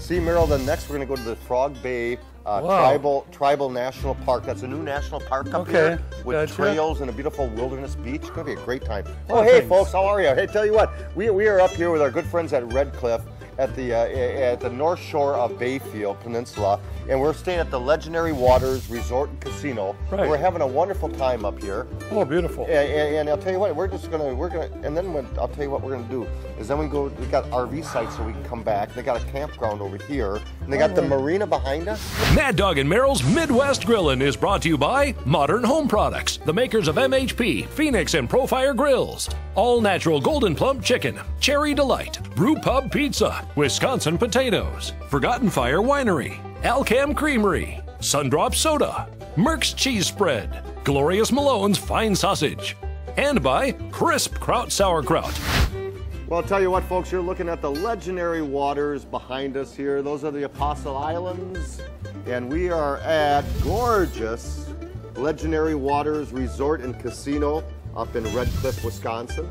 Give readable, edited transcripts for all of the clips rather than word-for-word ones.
See, Merrill, then next we're going to go to the Frog Bay Tribal National Park. That's a new national park up here with trails and a beautiful wilderness beach. It's going to be a great time. Oh, hey, folks, how are you? Hey, tell you what, we are up here with our good friends at Red Cliff at the north shore of Bayfield Peninsula, and we're staying at the Legendary Waters Resort and Casino. Right. We're having a wonderful time up here. Oh, beautiful. And I'll tell you what, and then I'll tell you what we're gonna do is then we got RV sites so we can come back. They got a campground over here, and they got the marina behind us. Mad Dog and Merrill's Midwest Grillin' is brought to you by Modern Home Products, the makers of MHP, Phoenix, and Profire Grills. All natural Golden Plump Chicken, Cherry Delight, Brew Pub Pizza, Wisconsin Potatoes, Forgotten Fire Winery, Alcam Creamery, Sundrop Soda, Merck's Cheese Spread, Glorious Malone's Fine Sausage, and by Crisp Kraut Sauerkraut. Well, I'll tell you what, folks, you're looking at the Legendary Waters behind us here. Those are the Apostle Islands, and we are at gorgeous Legendary Waters Resort and Casino up in Red Cliff, Wisconsin.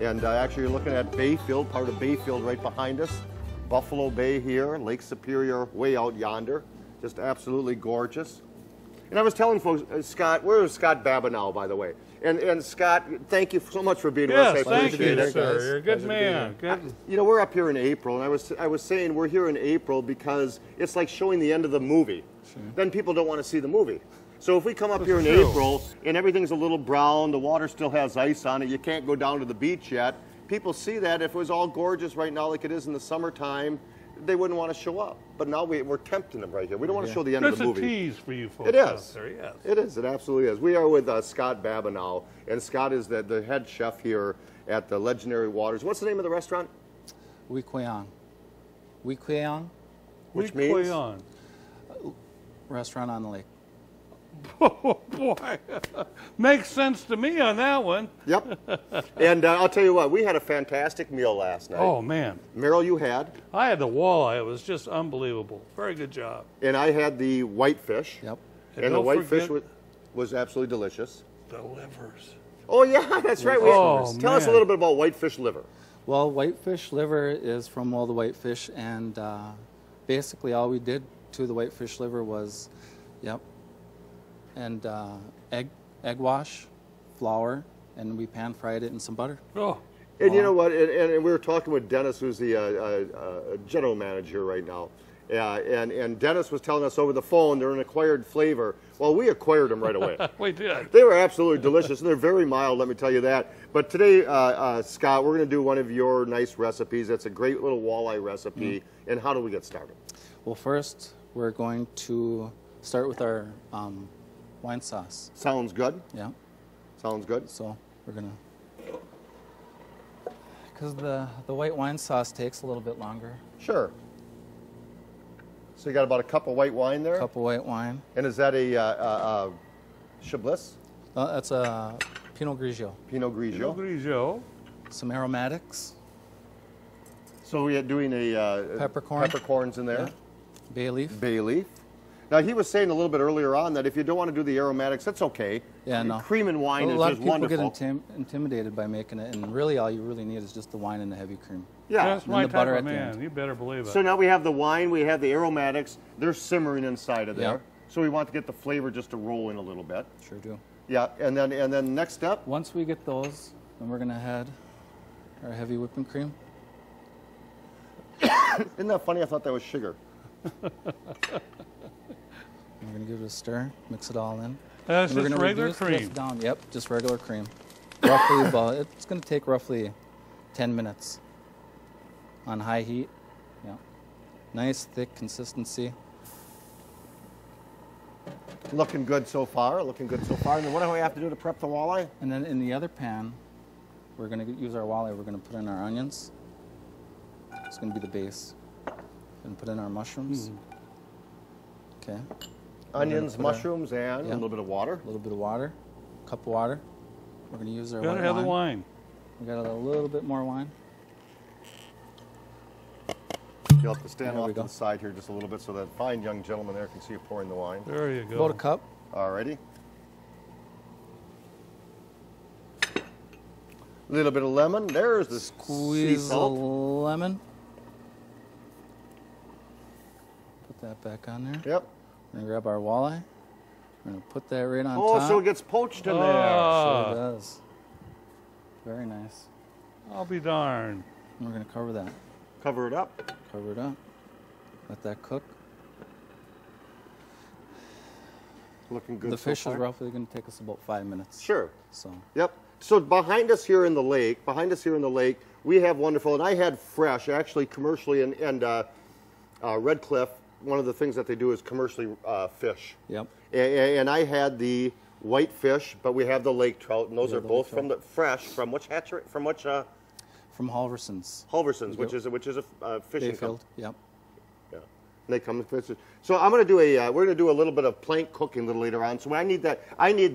And actually you're looking at Bayfield, part of Bayfield right behind us. Buffalo Bay here, Lake Superior way out yonder. Just absolutely gorgeous. And I was telling folks, Scott, where is Scott Babineau, by the way? And Scott, thank you so much for being with us. Yes, thank you, sir. You're a good man. You know, we're up here in April, and I was saying we're here in April because it's like showing the end of the movie. Sure. Then people don't want to see the movie. So if we come up here in April and everything's a little brown, the water still has ice on it, you can't go down to the beach yet, people see that. If it was all gorgeous right now like it is in the summertime, they wouldn't want to show up. But now we're tempting them right here. We don't want to show the end of the movie. It's a tease for you folks. It is. Out there, yes. It is. It absolutely is. We are with Scott Babineau, and Scott is the head chef here at the Legendary Waters. What's the name of the restaurant? Wikweong. Which means? Restaurant on the lake. Oh, boy. Makes sense to me on that one. Yep. And I'll tell you what, we had a fantastic meal last night. Oh, man. Merrill, you had? I had the walleye. It was just unbelievable. Very good job. And I had the whitefish. Yep. And the whitefish was absolutely delicious. The livers. Oh, yeah, that's right. Tell us a little bit about whitefish liver. Well, whitefish liver is from all the whitefish, and basically all we did to the whitefish liver was, and egg wash, flour, and we pan fried it in some butter. Oh. And you know what? And we were talking with Dennis, who's the general manager right now. And Dennis was telling us over the phone they're an acquired flavor. Well, we acquired them right away. We did. They were absolutely delicious, and they're very mild, let me tell you that. But today, Scott, we're going to do one of your nice recipes. It's a great little walleye recipe. And how do we get started? Well, first, we're going to start with our wine sauce. Sounds good. Yeah. Sounds good. So we're going to, because the white wine sauce takes a little bit longer. Sure. So you got about a cup of white wine there? Cup of white wine. And is that a Chablis? That's a Pinot Grigio. Pinot Grigio. Pinot Grigio. Some aromatics. So we are doing a peppercorn. Peppercorns in there. Yeah. Bay leaf. Bay leaf. Now he was saying a little bit earlier on that if you don't want to do the aromatics, that's okay. Yeah, no. Cream and wine is just wonderful. A lot of people get intimidated by making it, and really all you really need is just the wine and the heavy cream. Yeah, that's my type of man. You better believe it. So now we have the wine, we have the aromatics. They're simmering inside of there. Yep. So we want to get the flavor just to roll in a little bit. Sure do. Yeah, and then next step. Once we get those, then we're gonna add our heavy whipping cream. Isn't that funny? I thought that was sugar. We're going to give it a stir, mix it all in. That's just regular cream? Down. Yep, just regular cream. Roughly about, it's going to take roughly 10 minutes on high heat. Yeah. Nice, thick consistency. Looking good so far, looking good so far. And then what do we have to do to prep the walleye? And then in the other pan, we're going to use our walleye. We're going to put in our onions. It's going to be the base. And put in our mushrooms. Okay. Onions, mushrooms, and a little bit of water. A little bit of water. Cup of water. We're going to use our white wine. Gotta have the wine. We got a little bit more wine. You'll have to stand off to the side here just a little bit so that fine young gentleman there can see you pouring the wine. There you go. About a cup. Alrighty. A little bit of lemon. There's the squeeze sea salt. of lemon. that back on there. Yep. We're gonna grab our walleye. We're gonna put that right on Oh, top. so it gets poached in there. So it does. Very nice. I'll be darned. And we're gonna cover that. Cover it up. Cover it up. Let that cook. Looking good The so fish far. is roughly gonna take us about 5 minutes. Sure. So. Yep. So behind us here in the lake, we have wonderful, and I had fresh, actually commercially, and Red Cliff, one of the things that they do is commercially fish. Yep. And I had the white fish, but we have the lake trout, and those are both from the fresh, from which hatchery, from which? From Halverson's. Halverson's, which is a fishing Bayfield. company. Yep. Yeah. And they come to fish. So I'm going to do we're going to do a little bit of plank cooking a little later on. So I need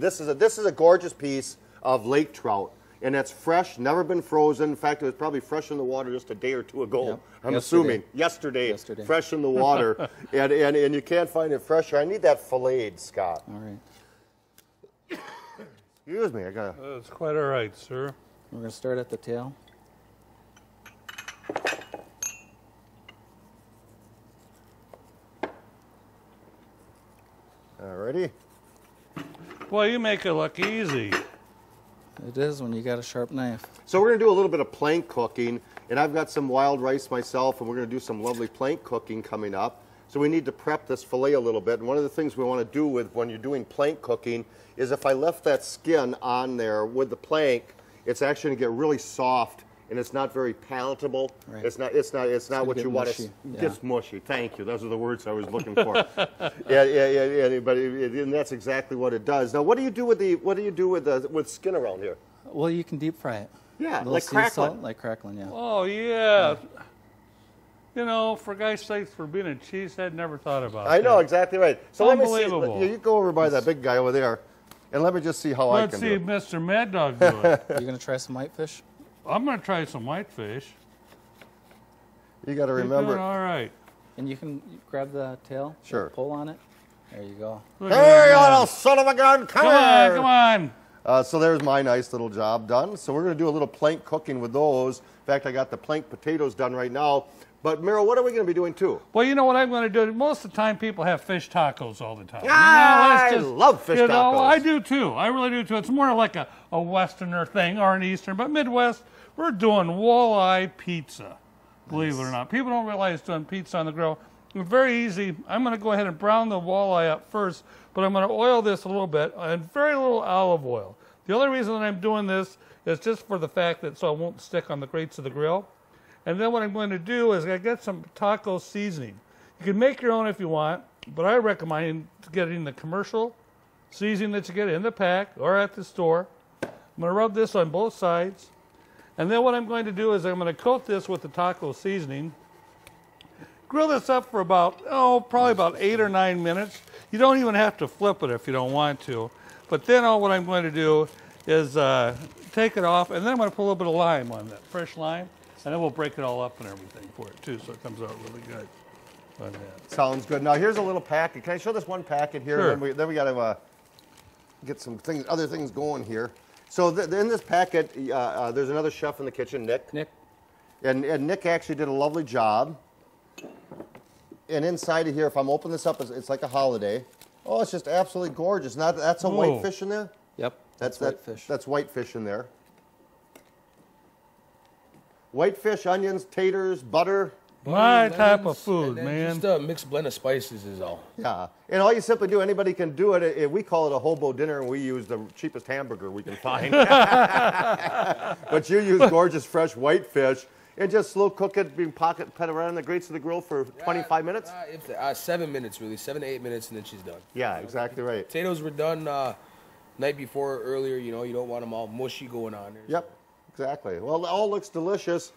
this is a gorgeous piece of lake trout, and that's fresh, never been frozen. In fact, it was probably fresh in the water just a day or two ago. Yep. I'm assuming yesterday, fresh in the water, and you can't find it fresher. I need that filleted, Scott. All right. Excuse me, I got. That's quite all right, sir. We're gonna start at the tail. Alrighty. Well, you make it look easy. It is when you got a sharp knife. So we're going to do a little bit of plank cooking, and I've got some wild rice myself, and we're going to do some lovely plank cooking coming up. So we need to prep this fillet a little bit, and one of the things we want to do when you're doing plank cooking is if I left that skin on there with the plank, it's actually going to get really soft, and it's not very palatable. Right. It's not what you want to. Yeah. Gets mushy. Thank you. Those are the words I was looking for. And that's exactly what it does. Now, what do you do with skin around here? Well, you can deep fry it. Yeah, Little like sea crackling. salt, like crackling, yeah. Oh, yeah. You know, for God's sakes, for being a cheesehead, never thought about that. I know, exactly right. So let me see. Unbelievable. You go over by that big guy over there, and let me just see how I Let's can see do it. Mr. Mad Dog do it. You're gonna try some whitefish? I'm going to try some whitefish. You got to You're remember. doing all right. And you can grab the tail. Sure. Pull on it. There you go. Look Hey, at you that. little son of a gun, come here! Come on. So there's my nice little job done. So we're going to do a little plank cooking with those. In fact, I got the plank potatoes done right now. But Meryl, what are we going to be doing too? Well, you know what I'm going to do? Most of the time, people have fish tacos all the time. I love fish you know, tacos. I do too. I really do too. It's more like a Westerner thing or an Eastern, but Midwest, we're doing walleye pizza. Believe it or not. People don't realize doing pizza on the grill. It's very easy. I'm going to go ahead and brown the walleye up first, but I'm going to oil this a little bit and very little olive oil. The only reason that I'm doing this is just for the fact that so it won't stick on the grates of the grill. And then what I'm going to do is I get some taco seasoning. You can make your own if you want, but I recommend getting the commercial seasoning that you get in the pack or at the store. I'm going to rub this on both sides. And then what I'm going to do is I'm going to coat this with the taco seasoning. Grill this up for probably about 8 or 9 minutes. You don't even have to flip it if you don't want to. But then what I'm going to do is take it off, and then I'm going to put a little bit of lime on that, fresh lime. And then we'll break it all up and everything for it, too, so it comes out really good on that. Sounds good. Now, here's a little packet. Can I show this one packet here? Sure. Then we got to get some other things going here. So in this packet, there's another chef in the kitchen, Nick. Nick. And Nick actually did a lovely job. And inside of here, if I'm opening this up, it's like a holiday. Oh, it's just absolutely gorgeous. Now, that's a whitefish in there? Yep. That's whitefish. That's whitefish in there. Whitefish, onions, taters, butter. My type of lemons, food, and then man. Just a mixed blend of spices is all. Yeah. And all you simply do, anybody can do it. We call it a hobo dinner, and we use the cheapest hamburger we can find. But you use gorgeous, fresh whitefish, and just slow cook it, being put around in the grates of the grill for 25 minutes? 7 minutes, really. 7 to 8 minutes, and then she's done. Yeah, exactly right. Potatoes were done night before, earlier. You know, you don't want them all mushy going on there. Yep, exactly. Well, it all looks delicious.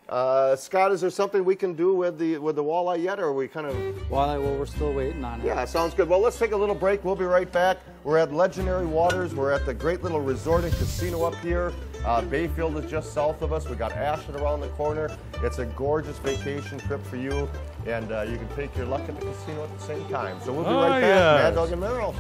Scott, is there something we can do with the walleye yet, or are we kind of... Well, we're still waiting on it. Yeah, sounds good. Well, let's take a little break. We'll be right back. We're at Legendary Waters. We're at the great little resort and casino up here. Bayfield is just south of us. We got Ashland around the corner. It's a gorgeous vacation trip for you, and you can take your luck at the casino at the same time. So we'll be right back. yes. Mad Dog and Merrill.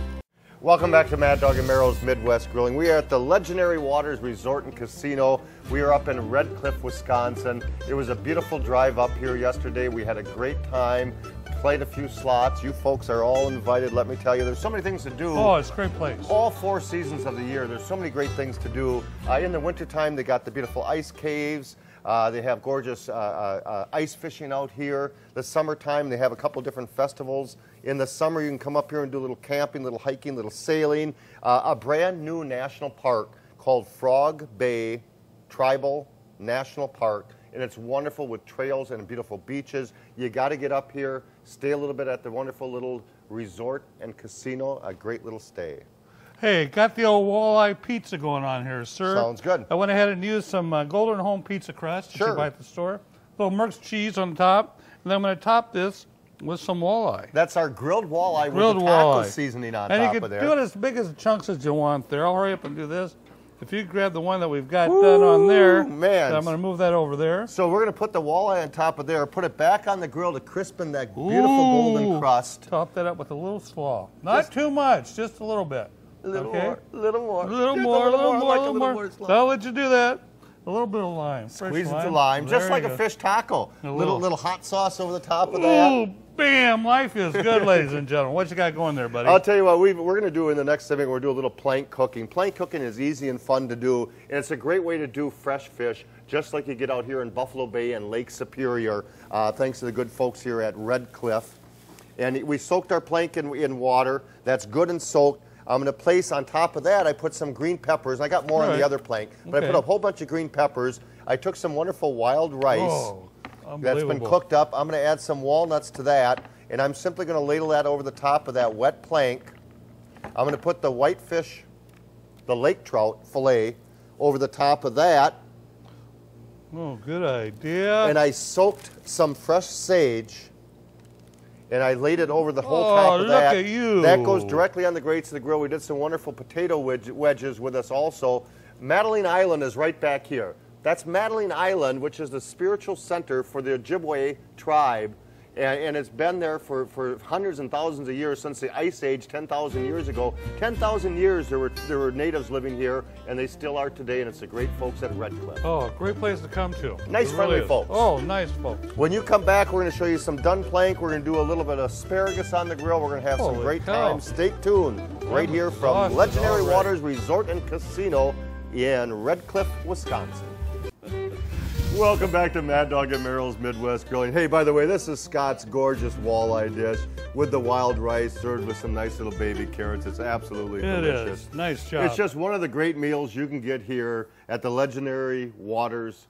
Welcome back to Mad Dog and Merrill's Midwest Grilling. We are at the Legendary Waters Resort and Casino. We are up in Red Cliff, Wisconsin. It was a beautiful drive up here yesterday. We had a great time. played a few slots. You folks are all invited, let me tell you. There's so many things to do. Oh, it's a great place. All 4 seasons of the year, there's so many great things to do. In the wintertime, they got the beautiful ice caves. They have gorgeous ice fishing out here. The summertime, they have a couple different festivals. In the summer, you can come up here and do a little camping, little hiking, little sailing. A brand new national park called Frog Bay Tribal National Park. And it's wonderful with trails and beautiful beaches. You got to get up here, stay a little bit at the wonderful little resort and casino, a great little stay. Hey, got the old walleye pizza going on here, sir. Sounds good. I went ahead and used some Golden Home pizza crust that you buy at the store. A little Merck's cheese on top. And then I'm going to top this with some walleye. That's our grilled walleye with the taco seasoning on top of there. And you can do it as big as chunks as you want there. I'll hurry up and do this. If you grab the one that we've got done on there, man. I'm going to move that over there. So we're going to put the walleye on top of there, put it back on the grill to crispen that beautiful golden crust. Top that up with a little slaw. Not too much, just a little bit. A little more, a little more. A little more. So I'll let you do that. A little bit of lime. Squeeze the lime, just like a fish taco. A little hot sauce over the top of that. Ooh, bam! Life is good, ladies and gentlemen. What you got going there, buddy? I'll tell you what, we're going to do in the next segment, we're going to do a little plank cooking. Plank cooking is easy and fun to do, and it's a great way to do fresh fish, just like you get out here in Buffalo Bay and Lake Superior, thanks to the good folks here at Red Cliff. And we soaked our plank in water. That's good and soaked. I'm going to place on top of that, I put some green peppers. I got more on the other plank, but I put a whole bunch of green peppers. I took some wonderful wild rice that's been cooked up. I'm going to add some walnuts to that, and I'm simply going to ladle that over the top of that wet plank. I'm going to put the whitefish, the lake trout fillet, over the top of that. Oh, good idea. And I soaked some fresh sage, and I laid it over the whole top of that. Look at you. That goes directly on the grates of the grill. We did some wonderful potato wedges with us also. Madeline Island is right back here. That's Madeline Island, which is the spiritual center for the Ojibwe tribe. And it's been there for hundreds and thousands of years, since the Ice Age 10,000 years ago. 10,000 years there were natives living here, and they still are today, and it's the great folks at Red Cliff. Oh, great place to come to. Nice, friendly folks. Oh, nice folks. When you come back, we're going to show you some done plank. We're going to do a little bit of asparagus on the grill. We're going to have some great time. Stay tuned right here from Legendary Waters Resort and Casino in Red Cliff, Wisconsin. Welcome back to Mad Dog and Merrill's Midwest Grilling. Hey, by the way, this is Scott's gorgeous walleye dish with the wild rice served with some nice little baby carrots. It's absolutely delicious. It is. Nice job. It's just one of the great meals you can get here at the Legendary Waters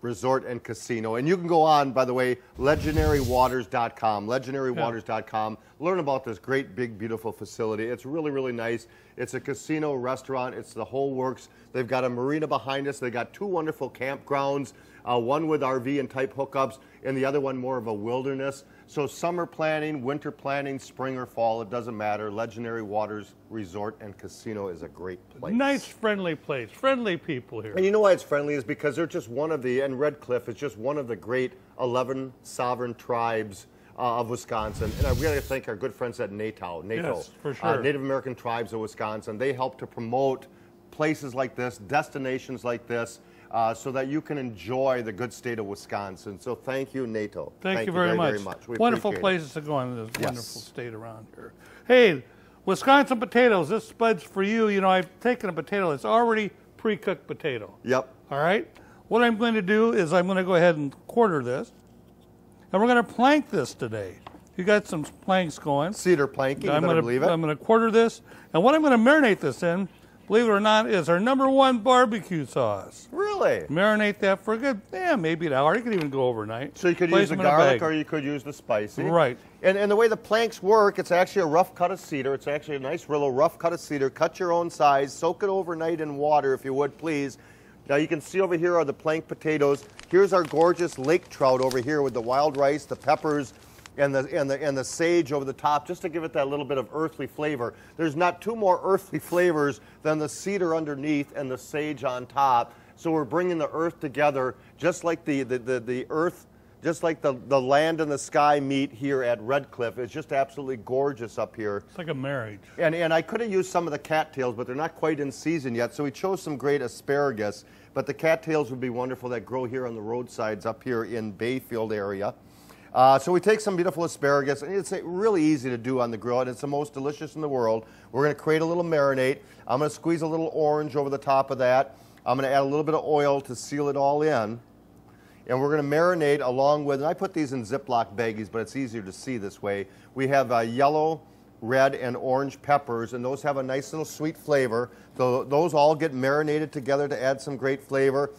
Resort and Casino. And you can go on, by the way, legendarywaters.com, legendarywaters.com. Learn about this great, big, beautiful facility. It's really, really nice. It's a casino, restaurant. It's the whole works. They've got a marina behind us. They've got 2 wonderful campgrounds, one with RV and type hookups, and the other one more of a wilderness. So summer planning, winter planning, spring or fall, it doesn't matter. Legendary Waters Resort and Casino is a great place. Nice, friendly place. Friendly people here. And you know why it's friendly is because they're just one of the, and Red Cliff is just one of the great 11 sovereign tribes of Wisconsin. And I've got to thank our good friends at NATO. Yes, for sure. Native American Tribes of Wisconsin. They help to promote places like this, destinations like this, so that you can enjoy the good state of Wisconsin. So thank you, NATO. Thank you very much. Very much. Wonderful places to go in this wonderful state around here. Hey, Wisconsin potatoes, this spud's for you. You know, I've taken a potato that's already pre-cooked potato. Yep. All right? What I'm going to do is I'm going to go ahead and quarter this, and we're going to plank this today. You got some planks going. Cedar planking, you better believe it. I'm going to quarter this, and what I'm going to marinate this in, believe it or not, is our #1 barbecue sauce. Really? Marinate that for a good, maybe an hour. You could even go overnight. So you could use the garlic or you could use the spicy. Right. And the way the planks work, it's actually a rough cut of cedar. It's actually a nice little rough cut of cedar. Cut your own size. Soak it overnight in water, if you would, please. Now you can see over here are the plank potatoes. Here's our gorgeous lake trout over here with the wild rice, the peppers, and the sage over the top, just to give it that little bit of earthly flavor. There's not 2 more earthly flavors than the cedar underneath and the sage on top. So we're bringing the earth together, just like the earth, just like the land and the sky meet here at Red Cliff. It's just absolutely gorgeous up here. It's like a marriage. And I could have used some of the cattails, but they're not quite in season yet. So we chose some great asparagus, but the cattails would be wonderful that grow here on the roadsides up here in Bayfield area. So we take some beautiful asparagus, and it's really easy to do on the grill, and it's the most delicious in the world. We're going to create a little marinade. I'm going to squeeze a little orange over the top of that. I'm going to add a little bit of oil to seal it all in. And we're going to marinate along with, and I put these in Ziploc baggies, but it's easier to see this way. We have yellow, red, and orange peppers, and those have a nice little sweet flavor. So those all get marinated together to add some great flavor.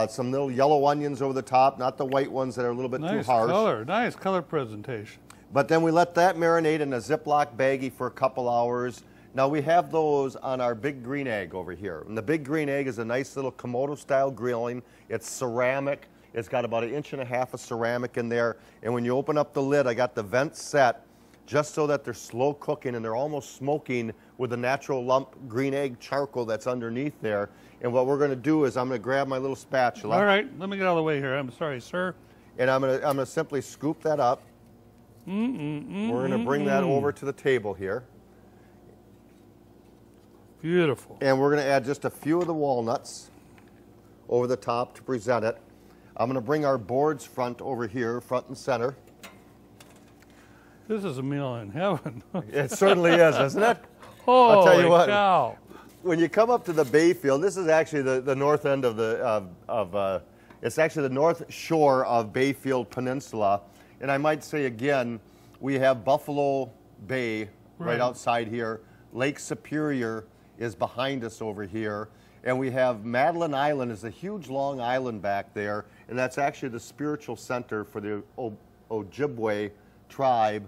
Some little yellow onions over the top, not the white ones that are a little bit too harsh. Nice color presentation. But then we let that marinate in a Ziploc baggie for a couple hours. Now we have those on our big green egg over here. And the big green egg is a nice little Komodo style grilling. It's ceramic. It's got about 1.5 inches of ceramic in there. And when you open up the lid, I got the vents set just so that they're slow cooking and they're almost smoking with the natural lump green egg charcoal that's underneath there. And what we're going to do is I'm going to grab my little spatula. All right, let me get out of the way here. I'm sorry, sir. And I'm going to simply scoop that up. We're going to bring that over to the table here. Beautiful. And we're going to add just a few of the walnuts over the top to present it. I'm going to bring our boards front over here, front and center. This is a meal in heaven. It certainly is, isn't it? Holy I'll tell you what. Cow. When you come up to the Bayfield, this is actually the north end of the it's actually the north shore of Bayfield Peninsula, and I might say again, we have Buffalo Bay right outside here. Lake Superior is behind us over here, and we have Madeline Island is a huge long island back there, and that's actually the spiritual center for the Ojibwe tribe.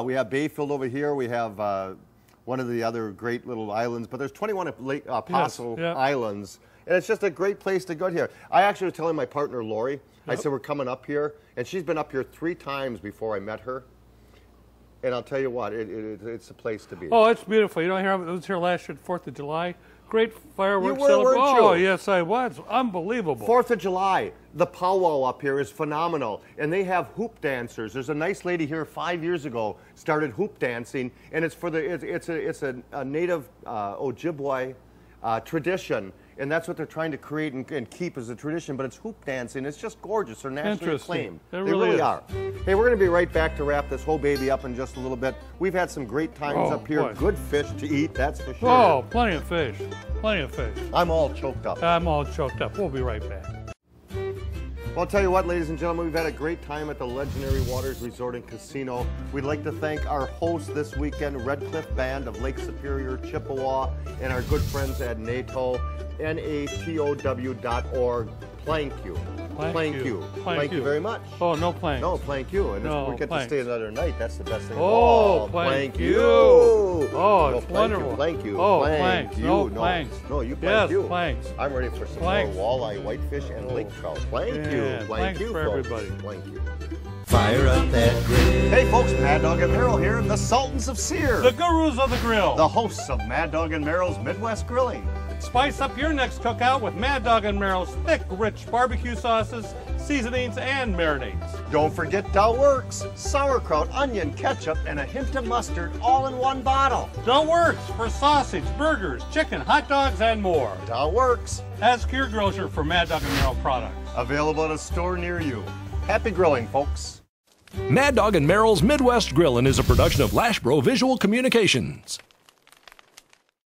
We have Bayfield over here. We have one of the other great little islands, but there's 21 Apostle Islands, and it's just a great place to go here. I actually was telling my partner, Lori, I said we're coming up here, and she's been up here 3 times before I met her, and I'll tell you what, it's a place to be. Oh, it's beautiful. You know, I was here last year, 4th of July. Great fireworks You were, weren't celebration. you? Oh, yes, I was. Unbelievable. 4th of July, the powwow up here is phenomenal, and they have hoop dancers. There's a nice lady here 5 years ago started hoop dancing, and it's for it's a native Ojibwe tradition, and that's what they're trying to create and keep as a tradition. But it's hoop dancing. It's just gorgeous. They're nationally acclaimed. They really are. Hey, we're going to be right back to wrap this whole baby up in just a little bit. We've had some great times up here. Boy. Good fish to eat, that's for sure. Oh, plenty of fish. Plenty of fish. I'm all choked up. I'm all choked up. We'll be right back. Well, I'll tell you what, ladies and gentlemen, we've had a great time at the Legendary Waters Resort and Casino. We'd like to thank our host this weekend, Red Cliff Band of Lake Superior, Chippewa, and our good friends at NATO, NATOW.org. Thank you. Thank you very much. Oh, no plank. No, thank you. And No, if we get planks. to stay another night, that's the best thing. Oh, thank you. Oh, No, it's wonderful. Thank you. Oh, Thank planks. you. No, planks. No, you Yes, thank you. planks. I'm ready for some Planks. more walleye, whitefish, and lake trout. Thank you. Yeah, Thank planks you, for folks. everybody. Thank you. Fire up that grill. Hey folks, Mad Dog and Merrill here, the Sultans of Sear, The gurus of the grill. the hosts of Mad Dog and Merrill's Midwest Grilling. Spice up your next cookout with Mad Dog and Merrill's thick, rich barbecue sauces, seasonings, and marinades. Don't forget Dow Works, sauerkraut, onion, ketchup, and a hint of mustard all in one bottle. Dough Works for sausage, burgers, chicken, hot dogs, and more. Dow Works, Ask your grocer for Mad Dog and Merrill products. available at a store near you. Happy grilling, folks. Mad Dog and Merrill's Midwest Grillin' is a production of Lashbro Visual Communications.